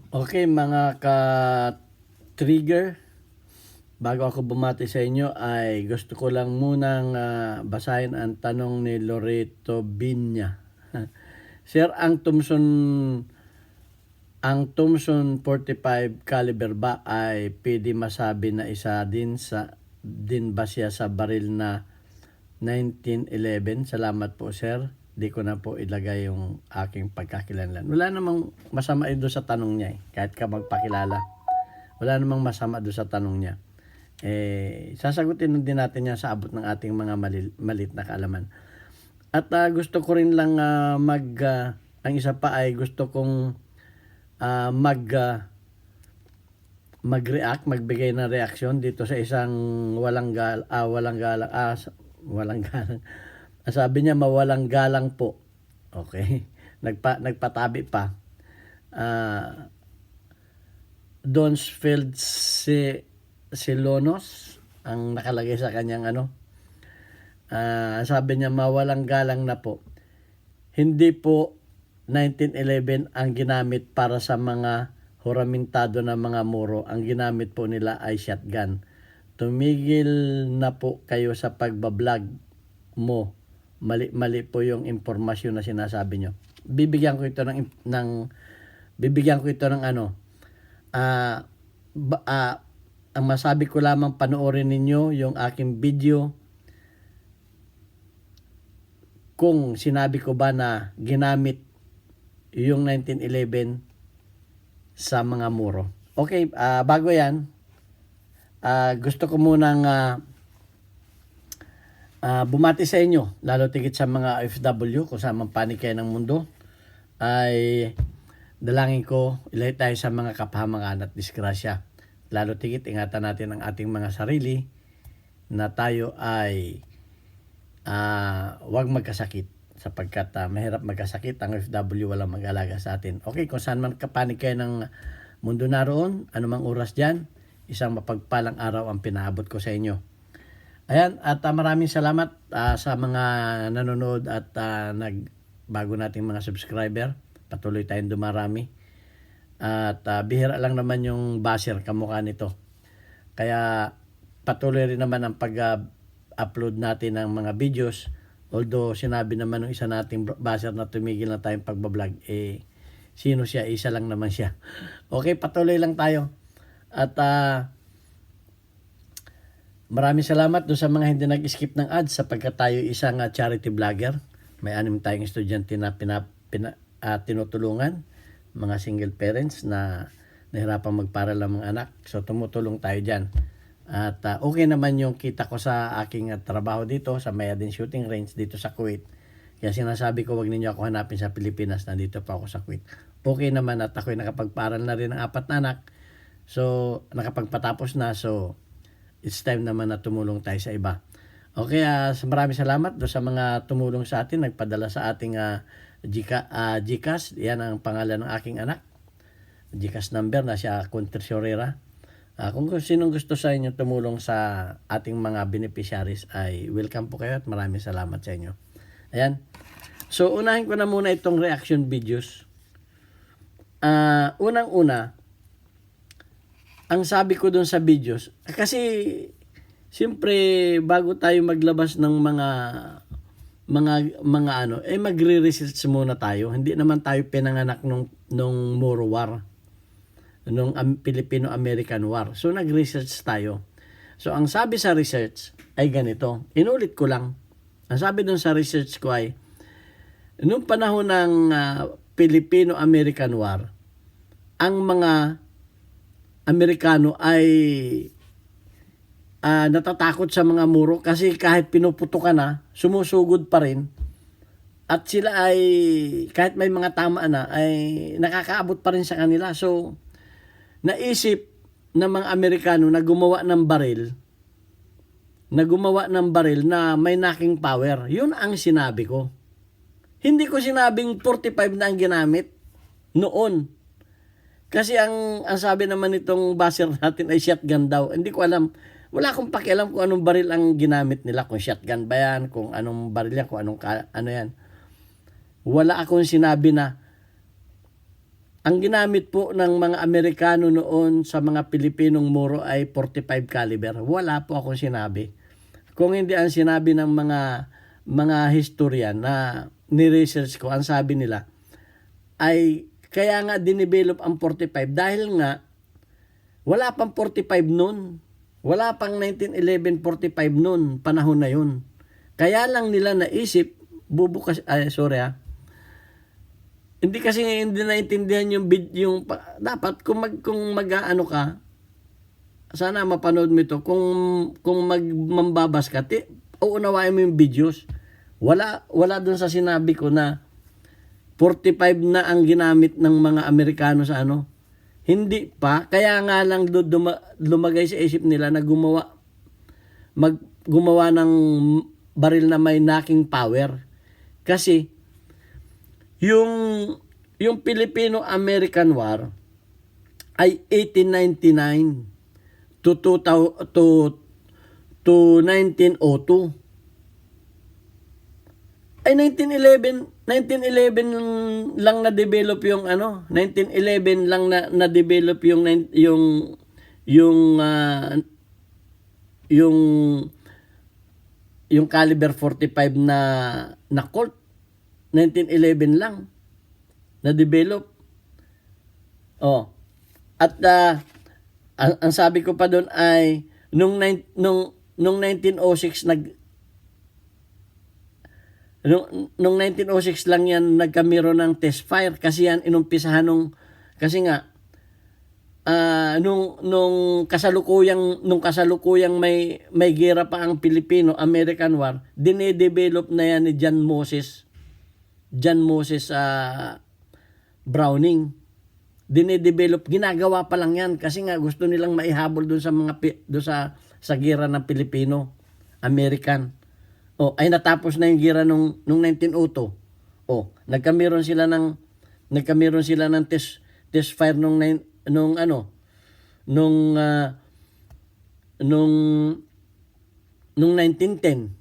Okay, mga ka-trigger, bago ako bumati sa inyo ay gusto ko lang munang basahin ang tanong ni Loreto Binya. Sir, ang Thompson 45 caliber ba ay pwede masabi na isa din ba siya sa baril na 1911? Salamat po, sir. Di ko na po ilagay yung aking pagkakilanlan. Wala namang masama doon sa tanong niya kahit ka magpakilala. Wala namang masama doon sa tanong niya. Sasagutin din natin yan sa abot ng ating mga malit na kaalaman. At gusto ko rin lang ang isa pa ay gusto kong magbigay ng reaksyon dito sa isang walang galang. Sabi niya mawalang galang po. Okay. Nagpatabi pa. Donsfield Silonos ang nakalagay sa kanyang sabi niya mawalang galang na po. Hindi po 1911 ang ginamit para sa mga horamintado na mga muro. Ang ginamit po nila ay shotgun. Tumigil na po kayo sa pagbablog mo. Mali po yung impormasyon na sinasabi nyo. Bibigyan ko ito ng ang masabi ko lamang, panoorin ninyo yung aking video kung sinabi ko ba na ginamit yung 1911 sa mga muro. Okay, bago yan, gusto ko munang bumati sa inyo, lalo tigit sa mga OFW kung saan man panig kayo ng mundo, ay dalangin ko ilay tayo sa mga kapahamakan at disgrasya. Lalo tigit ingatan natin ang ating mga sarili na tayo ay wag magkasakit sapagkat mahirap magkasakit. Ang OFW walang mag-alaga sa atin. Okay, kung saan man kapanig kayo ng mundo naroon, anumang oras dyan, isang mapagpalang araw ang pinaabot ko sa inyo. Ayan, at maraming salamat sa mga nanonood at bago nating mga subscriber. Patuloy tayong dumarami. At bihira lang naman yung basher kamukha nito. Kaya patuloy rin naman ang pag-upload natin ng mga videos. Although sinabi naman ng isa nating basher na tumigil na tayong pagbablog, sino siya? Isa lang naman siya. Okay, patuloy lang tayo. At maraming salamat doon sa mga hindi nag-skip ng ads sapagkat tayo isang charity vlogger. May 6 tayong estudyante na tinutulungan, mga single parents na nahirapang magparal ng mga anak. So tumutulong tayo dyan. At okay naman yung kita ko sa aking trabaho dito sa Mayadin Shooting Range dito sa Kuwait. Kaya sinasabi ko wag ninyo ako hanapin sa Pilipinas, nandito pa ako sa Kuwait. Okay naman at ako'y nakapagparal na rin ng 4 na anak. So nakapagpatapos na, so it's time naman na tumulong tayo sa iba. Okay, maraming salamat do sa mga tumulong sa atin, nagpadala sa ating GCash. Yan ang pangalan ng aking anak. GCash number na siya, Contresorera. Kung sinong gusto sa inyo tumulong sa ating mga beneficiaries ay welcome po kayo at maraming salamat sa inyo. Ayan. So unahin ko na muna itong reaction videos. Unang-una, ang sabi ko dun sa videos, kasi siyempre bago tayo maglabas ng magre-research muna tayo. Hindi naman tayo pinanganak nung Moro War, nung Filipino-American War. So nag-research tayo. So ang sabi sa research ay ganito. Inulit ko lang. Ang sabi dun sa research ko ay nung panahon ng Filipino-American War, ang mga Amerikano ay natatakot sa mga Muro kasi kahit pinuputukan na, sumusugod pa rin. At sila ay, kahit may mga tama na, ay nakakaabot pa rin sa kanila. So, naisip ng mga Amerikano na gumawa ng baril na may knocking power. Yun ang sinabi ko. Hindi ko sinabing 45 na ang ginamit noon. Kasi ang sabi naman nitong basher natin ay shotgun daw. Hindi ko alam. Wala akong pakialam kung anong baril ang ginamit nila. Kung shotgun ba yan, kung anong baril yan, kung ano yan. Wala akong sinabi na ang ginamit po ng mga Amerikano noon sa mga Pilipinong muro ay 45 caliber. Wala po akong sinabi. Kung hindi ang sinabi ng mga historian na ni-research ko, ang sabi nila ay kaya nga dinevelop ang 45 dahil nga wala pang 45 noon. Wala pang 1911 45 noon, panahon na yun. Kaya lang nila naisip hindi kasi hindi naintindihan yung dapat kung mag-aano ka, sana mapanood mo ito, kung mambabas ka, uunawain mo yung videos. Wala doon sa sinabi ko na 45 na ang ginamit ng mga Amerikano sa ano. Hindi pa, kaya nga lang lumagay sa isip nila na gumawa ng baril na may knocking power. Kasi yung Filipino-American War ay 1899 to 1902. Ay 1911 lang na-develop yung 1911 lang na-develop yung caliber 45 na Colt. 1911 lang na-develop. At ang sabi ko pa doon ay nung 1906 nung 1906 lang yan nagkamero ng test fire kasi yan inumpisahan kasi nga nung kasalukuyang may gera pa ang Filipino-American War, dinedevelop na yan ni John Moses Browning. Dinedevelop, ginagawa pa lang yan kasi nga gusto nilang maihabol doon sa gera ng Pilipino American. Ay natapos na yung gera nung 1902. Nagkameron sila ng test fire nung 1910. Nung 1910.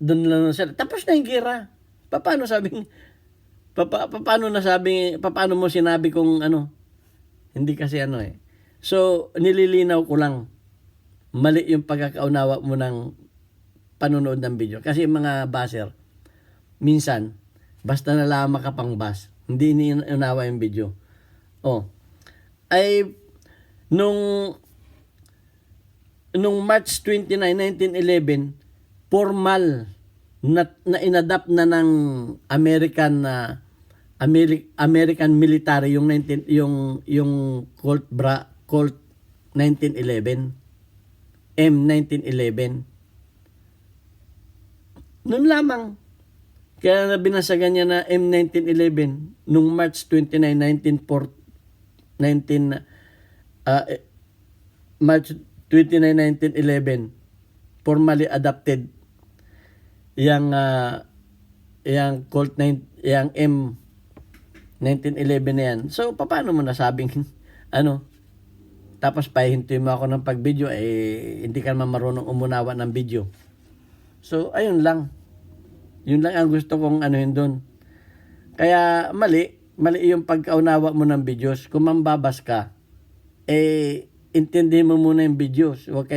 Doon lang sila. Tapos na yung gera. Paano mo sinabi kung hindi kasi So, nililinaw ko lang. Mali yung pagkakaunawa mo ng panonood ng video. Kasi mga baser, minsan, basta nalaman ka pang bas, hindi iniunawa yung video. Ay, nung March 29, 1911, formal na inadapt na ng American military yung Colt 1911 M1911. Noon lamang kaya binasagan niya na M1911 nung March 29, March 29, 1911 formally adopted yang Colt 9 yang M1911 na yan. So paano mo nasabing tapos pahintuin mo ako ng pag-video hindi ka naman marunong umunawa ng video. So ayun lang. Yun lang ang gusto kong doon. Kaya mali yung pagkaunawa mo ng videos. Kung mambabas ka, intindihin mo muna yung videos. Huwag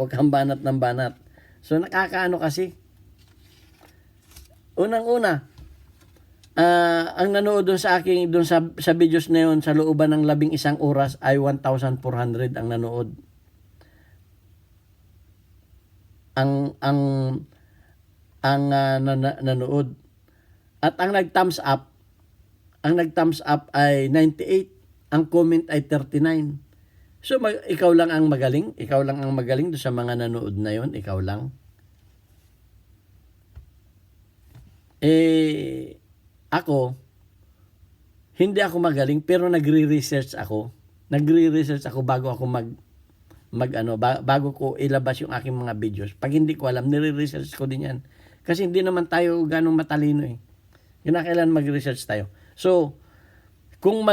kang banat ng banat. So nakakaano kasi. Unang-una, ang nanood doon sa aking doon sa videos na yun sa looban ng 11 oras ay 1,400 ang nanood. Nanood. At ang nag-thumbs up ay 98, ang comment ay 39. So ikaw lang ang magaling doon sa mga nanood na yon, ikaw lang. Ako, hindi ako magaling pero nagre-research ako bago ako bago ko ilabas yung aking mga videos. Pag hindi ko alam, nire-research ko din yan. Kasi hindi naman tayo ganong matalino Kinakailangan mag-research tayo. So, kung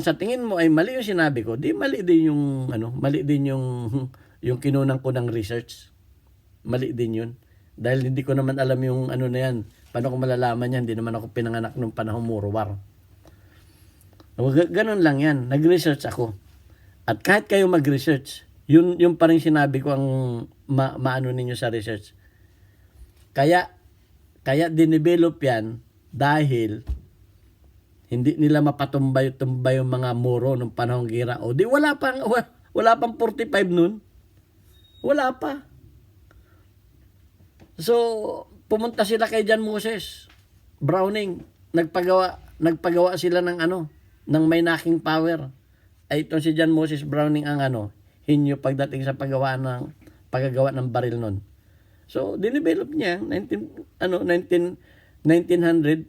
sa tingin mo ay mali yung sinabi ko, di mali din yung kinunang ko ng research. Mali din yun. Dahil hindi ko naman alam yung na yan, Paano ko malalaman yan? Hindi naman ako pinanganak nung panahon World War. Ganun lang yan. Nag-research ako. At kahit kayo mag-research, yun pa rin sinabi ko ang maano ninyo sa research. Kaya dinevelop yan dahil hindi nila mapatumbay yung mga Moro nung panahong gira. O di wala pang 45 nun. Wala pa. So, pumunta sila kay John Moses Browning. Nagpagawa sila ng ng may knocking power. Ay ito si John Moses Browning ang hinyo pagdating sa paggagawa ng baril nun. So, dinevelop niya 1900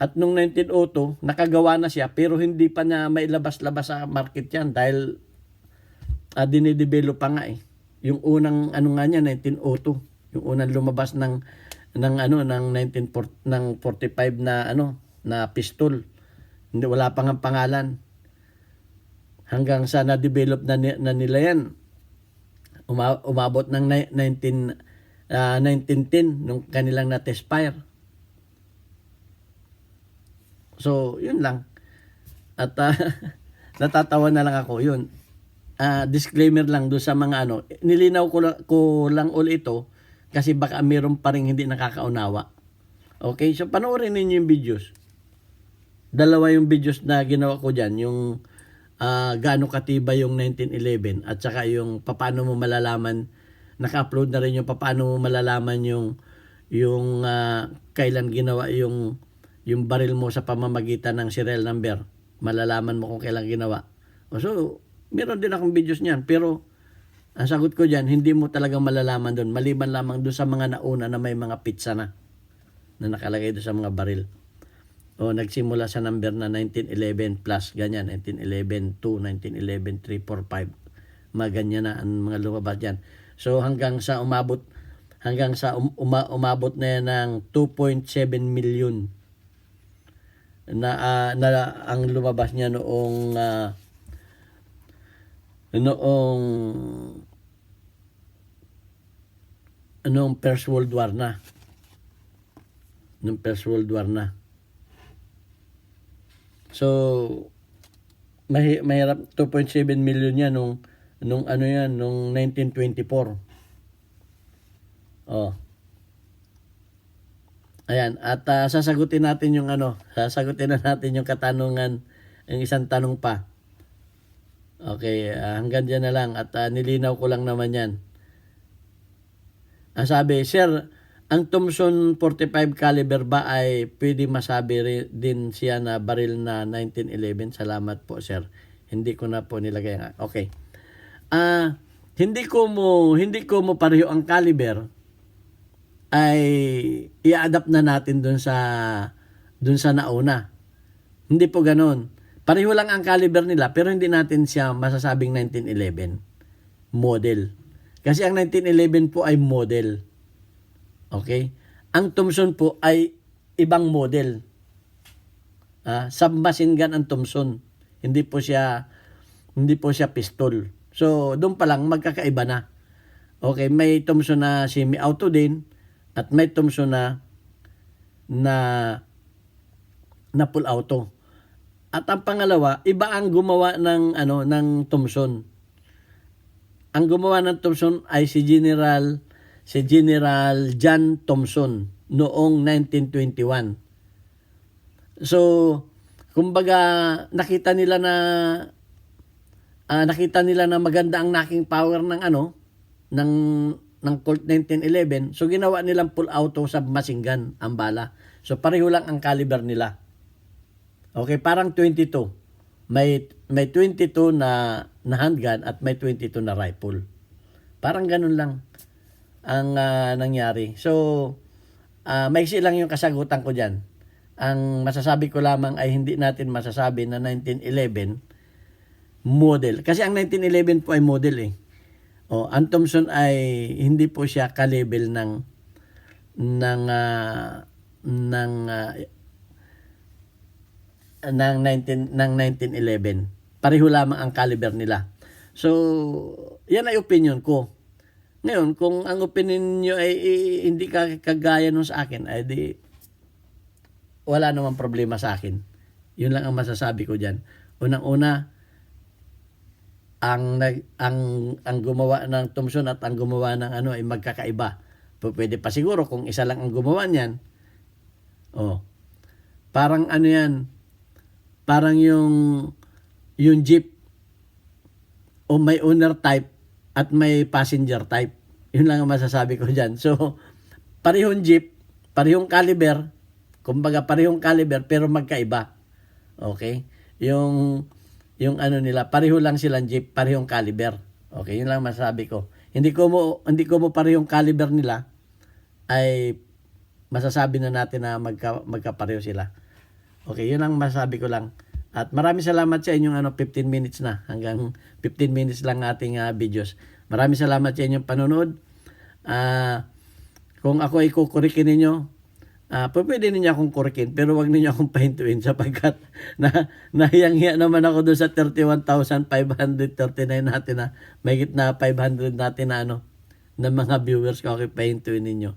at nung 1902 nakagawa na siya pero hindi pa niya mailabas-labas sa market yan dahil dinidevelop pa nga eh. Yung unang nga niya 1902, yung unang lumabas ng 45 na pistol. Hindi wala pang ang pangalan. Hanggang sa na-develop na nila yan. Umabot ng 1910 nung kanilang na-test fire. So, yun lang. At natatawa na lang ako. Yun. Disclaimer lang do sa mga nilinaw ko lang ulit ito kasi baka meron pa rin hindi nakakaunawa. Okay? So, panoorin ninyo yung videos. Dalawa yung videos na ginawa ko dyan. Yung gaano katibay yung 1911 at saka yung paano mo malalaman, naka-upload na rin yung paano mo malalaman yung kailan ginawa yung baril mo sa pamamagitan ng serial number. Malalaman mo kung kailan ginawa. So, meron din akong videos niyan. Pero, ang sagot ko dyan, hindi mo talaga malalaman doon. Maliban lamang doon sa mga nauna na may mga pizza na nakalagay doon sa mga baril. O nagsimula sa number na 1911 plus, ganyan. 1911, 2, 1911, 3, 4, 5. Ganyan na ang mga lumabas dyan. So, hanggang sa umabot na yan ng 2.7 million na ang lumabas niya noong First World War na. Noong First World War na. So, mahirap 2.7 million yan nung 1924. Oh. Ayan, at sasagutin na natin yung katanungan, yung isang tanong pa. Okay, hanggang dyan na lang at nilinaw ko lang naman yan. Sabi, Sir, ang Thompson 45 caliber ba ay pwede masabi din siya na baril na 1911? Salamat po, sir. Hindi ko na po nilagay. Okay. Hindi ko mo pareho ang caliber ay i-adapt na natin dun sa nauna. Hindi po ganoon. Pareho lang ang caliber nila pero hindi natin siya masasabing 1911 model. Kasi ang 1911 po ay model. Okay? Ang Thompson po ay ibang model. Submachine gun ang Thompson. Hindi po siya pistol. So, doon pa lang magkakaiba na. Okay, may Thompson na semi-auto din at may Thompson na full auto. At ang pangalawa, iba ang gumawa ng Thompson. Ang gumawa ng Thompson ay si General John Thompson noong 1921. So, kumbaga nakita nila na maganda ang knocking power ng Colt 1911. So, ginawa nilang full auto submachine gun ang bala. So, pareho lang ang caliber nila. Okay, parang 22. May 22 na handgun at may 22 na rifle. Parang ganun lang ang nangyari. So, maiksi lang yung kasagutan ko dyan. Ang masasabi ko lamang ay hindi natin masasabi na 1911 model. Kasi ang 1911 po ay model eh. Ang Thompson ay hindi po siya ka-level ng 1911. Pareho lamang ang caliber nila. So, yan ay opinion ko. Ngayon, kung ang opinion nyo ay hindi kagaya nung sa akin, ay di wala namang problema sa akin. Yun lang ang masasabi ko diyan. Unang-una, ang gumawa ng Thomson at ang gumawa ng ano ay magkakaiba. Pwede pa siguro kung isa lang ang gumawa niyan. Oh. Parang ano 'yan? Parang yung jeep o may owner type at may passenger type. Yun lang ang masasabi ko diyan. So, parehong jeep, parehong caliber, kumbaga parehong caliber pero magkaiba. Okay? Yung ano nila, pareho lang silang jeep, parehong caliber. Okay, yun lang masasabi ko. Hindi ko mo parehong caliber nila ay masasabi na natin na magkapareho sila. Okay, yun ang masasabi ko lang. At maraming salamat sa inyong 15 minutes na. Hanggang 15 minutes lang ating videos. Maraming salamat sa inyong panonood. Kung ako ay kukurikin ninyo, pwede ninyo akong kurikin, pero wag ninyo akong pahintuin sapagkat nahiyang-hiya naman ako doon sa 31,539 natin na mahigit na 500 natin na na mga viewers ko ako pahintuin ninyo.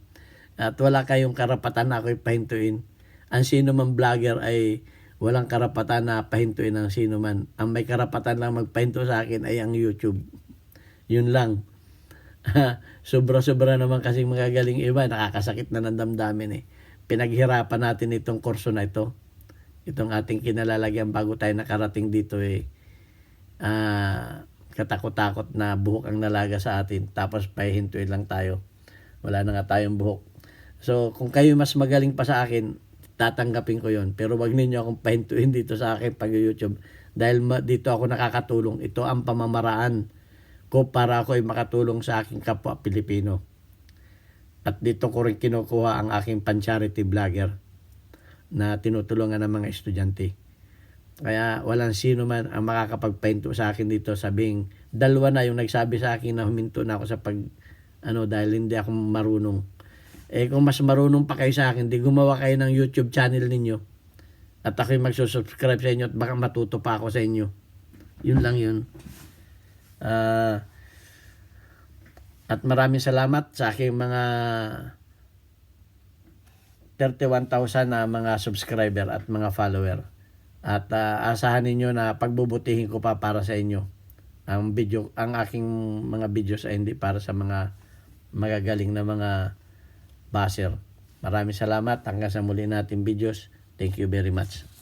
At wala kayong karapatan na ako pahintuin. Ang sino man vlogger ay walang karapatan na pahintuin ng sino man. Ang may karapatan lang magpahinto sa akin ay ang YouTube. Yun lang. Sobra-sobra naman kasi magagaling iba, nakakasakit na ng damdamin Pinaghirapan natin itong kurso na ito. Itong ating kinalalagyan bago tayo nakarating dito katakot-takot na buhok ang nalaga sa atin. Tapos pahihintuin lang tayo. Wala na nga tayong buhok. So kung kayo mas magaling pa sa akin, tatanggapin ko yon. Pero wag ninyo akong pahintuin dito sa akin pag YouTube. Dahil dito ako nakakatulong. Ito ang pamamaraan ko para ako ay makatulong sa aking kapwa Pilipino. At dito ko rin kinukuha ang aking pan-charity vlogger na tinutulungan ng mga estudyante. Kaya walang sino man ang makakapagpahinto sa akin dito sabing dalawa na yung nagsabi sa akin na huminto na ako sa dahil hindi ako marunong. Kung mas marunong pa kayo sa akin, di gumawa kayo ng YouTube channel ninyo. At ako'y magsusubscribe sa inyo at baka matuto pa ako sa inyo. Yun lang yun. At maraming salamat sa aking mga 31,000 na mga subscriber at mga follower. At asahan ninyo na pagbubutihin ko pa para sa inyo. Ang aking mga videos ay hindi para sa mga magagaling na mga baser. Maraming salamat. Hanggang sa muli nating videos. Thank you very much.